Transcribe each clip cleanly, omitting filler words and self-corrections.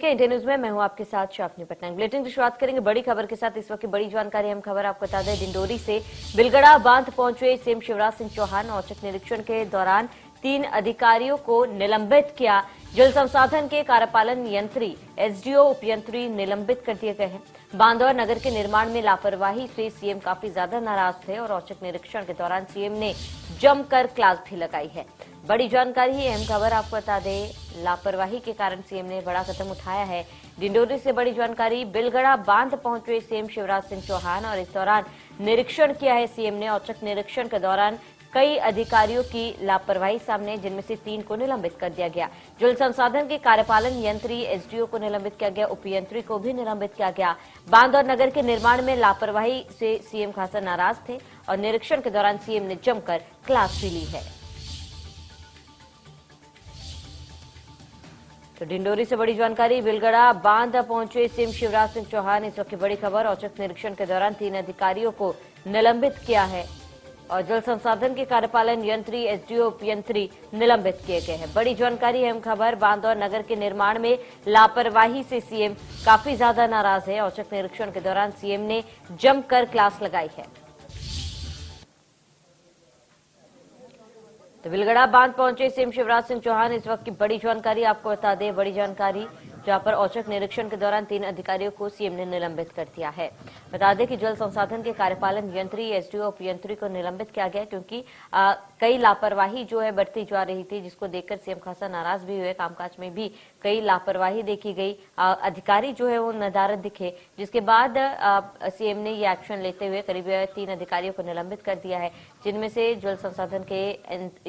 India news में मैं हूं आपके साथ शाफनी पटनायक। बुलेटिन की शुरुआत करेंगे बड़ी खबर के साथ। इस वक्त की बड़ी जानकारी, अहम खबर आपको बता दें। डिंडोरी से बिलगड़ा बांध पहुंचे सीएम शिवराज सिंह चौहान। औचक निरीक्षण के दौरान 3 अधिकारियों को निलंबित किया। जल संसाधन के कार्यपालन यंत्री, एसडीओ, उपयंत्री निलंबित कर दिए गए हैं। बांध और नगर के निर्माण में लापरवाही से सीएम काफी ज्यादा नाराज थे और औचक निरीक्षण के दौरान सीएम ने जमकर क्लास भी लगाई है। बड़ी जानकारी, अहम खबर आपको बता दें। लापरवाही के कारण सीएम ने बड़ा कदम उठाया है। डिंडोरी से बड़ी जानकारी, बिलगड़ा बांध पहुंचे सीएम शिवराज सिंह चौहान और इस दौरान निरीक्षण किया है सीएम ने। औचक निरीक्षण के दौरान कई अधिकारियों की लापरवाही सामने, जिनमें से 3 को निलंबित कर दिया गया। जल संसाधन के कार्यपालन यंत्री, एसडीओ को निलंबित किया गया। उपयंत्री को भी निलंबित किया गया। बांध और नगर के निर्माण में लापरवाही से सीएम खासा नाराज थे और निरीक्षण के दौरान सीएम ने जमकर क्लास भी ली है। तो डिंडोरी से बड़ी जानकारी, बिलगड़ा बांध पहुंचे सीएम शिवराज सिंह चौहान। इस वक्त की बड़ी खबर, औचक निरीक्षण के दौरान 3 अधिकारियों को निलंबित किया है और जल संसाधन के कार्यपालन यंत्री, एसडीओ, उपयंत्री निलंबित किए गए हैं। बड़ी जानकारी, अहम खबर, बांध और नगर के निर्माण में लापरवाही से सीएम काफी ज्यादा नाराज है। औचक निरीक्षण के दौरान सीएम ने जमकर क्लास लगाई है। तो बिलगड़ा बांध पहुंचे सीएम शिवराज सिंह चौहान। इस वक्त की बड़ी जानकारी आपको बता दें। बड़ी जानकारी, जहां पर औचक निरीक्षण के दौरान 3 अधिकारियों को सीएम ने निलंबित कर दिया है। बता दें कि जल संसाधन के कार्यपालन यंत्री, एसडीओ, उपयंत्री को निलंबित किया गया क्योंकि कई लापरवाही जो है बढ़ती जा रही थी, जिसको देखकर सीएम खासा नाराज भी हुए। कामकाज में भी कई लापरवाही देखी गई। अधिकारी जो है वो नदारद दिखे, जिसके बाद सीएम ने ये एक्शन लेते हुए करीब 3 अधिकारियों को निलंबित कर दिया है, जिनमें से जल संसाधन के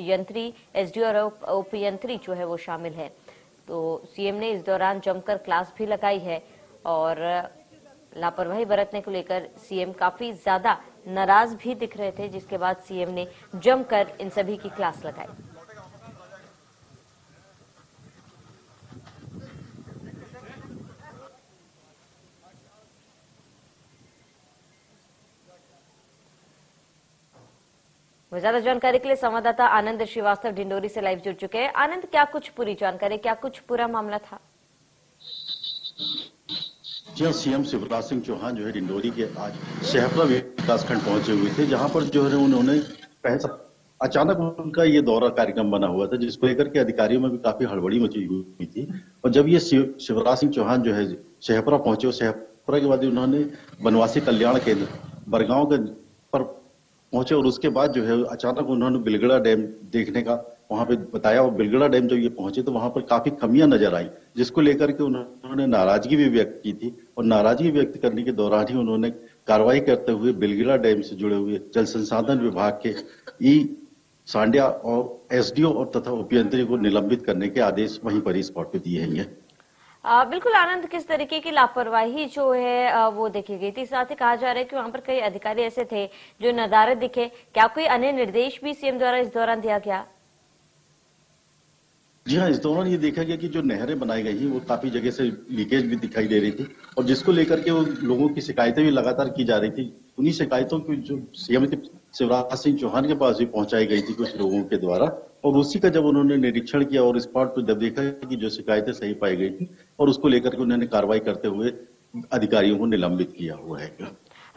यंत्री, एसडीओ और उपयंत्री जो है वो शामिल है। तो सीएम ने इस दौरान जमकर क्लास भी लगाई है और लापरवाही बरतने को लेकर सीएम काफी ज्यादा नाराज भी दिख रहे थे, जिसके बाद सीएम ने जमकर इन सभी की क्लास लगाई। ज्यादा जानकारी के लिए संवाददाता आनंद श्रीवास्तव डिंडोरी से लाइव जुड़ चुके हैं। आनंद, क्या कुछ पूरी जानकारी, क्या कुछ पूरा मामला था? जी हाँ, सीएम शिवराज सिंह चौहान जो है डिंडोरी के आज शहपुरा विकासखंड पहुंचे हुए थे, जहां पर जो है उन्होंने अचानक उनका ये दौरा कार्यक्रम बना हुआ था, जिसको लेकर के अधिकारियों में भी काफी हड़बड़ी मची हुई थी। और जब ये शिवराज सिंह चौहान जो है शहपुरा पहुंचे और शहपुरा के बाद उन्होंने बनवासी कल्याण केंद्र बरगांव के पर पहुंचे और उसके बाद जो है अचानक उन्होंने बिलगड़ा डैम देखने का वहां पे बताया। और बिलगड़ा डैम जब ये पहुंचे तो वहां पर काफी कमियां नजर आई, जिसको लेकर के उन्होंने नाराजगी भी व्यक्त की थी। और नाराजगी व्यक्त करने के दौरान ही उन्होंने कार्रवाई करते हुए बिलगड़ा डैम से जुड़े हुए जल संसाधन विभाग के ई सांडिया और एसडीओ और तथा उपयंत्री को निलंबित करने के आदेश वहीं पर स्पॉट पे दिए हैं। बिल्कुल आनंद, किस तरीके की लापरवाही जो है वो देखी गई थी? साथ ही कहा जा रहा है कि वहां पर कई अधिकारी ऐसे थे जो नदारद दिखे। क्या कोई अन्य निर्देश भी सीएम द्वारा इस दौरान दिया गया? जी हाँ, इस दौरान ये देखा गया कि जो नहरें बनाई गई वो काफी जगह से लीकेज भी दिखाई दे रही थी और जिसको लेकर के वो लोगों की शिकायतें भी लगातार की जा रही थी। उन्हीं शिकायतों की जो सीएम शिवराज सिंह चौहान के पास भी पहुंचाई गई थी कुछ लोगों के द्वारा, और उसी का जब उन्होंने निरीक्षण किया और स्पॉट पर जब देखा कि जो शिकायतें सही पाई गई थी और उसको लेकर के उन्होंने कार्रवाई करते हुए अधिकारियों को निलंबित किया हुआ है।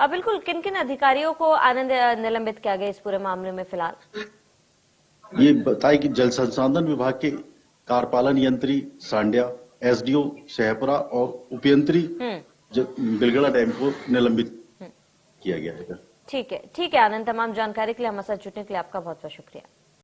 बिल्कुल, किन किन अधिकारियों को आनंद निलंबित किया गया इस पूरे मामले में फिलहाल? ये बताया कि जल संसाधन विभाग के कार्यपालन यंत्री सांडिया, एसडीओ शहपुरा और उपयंत्री बिलगड़ा डैम को निलंबित किया गया है। ठीक है आनंद, तमाम जानकारी के लिए हमारे साथ जुड़ने के लिए आपका बहुत बहुत शुक्रिया।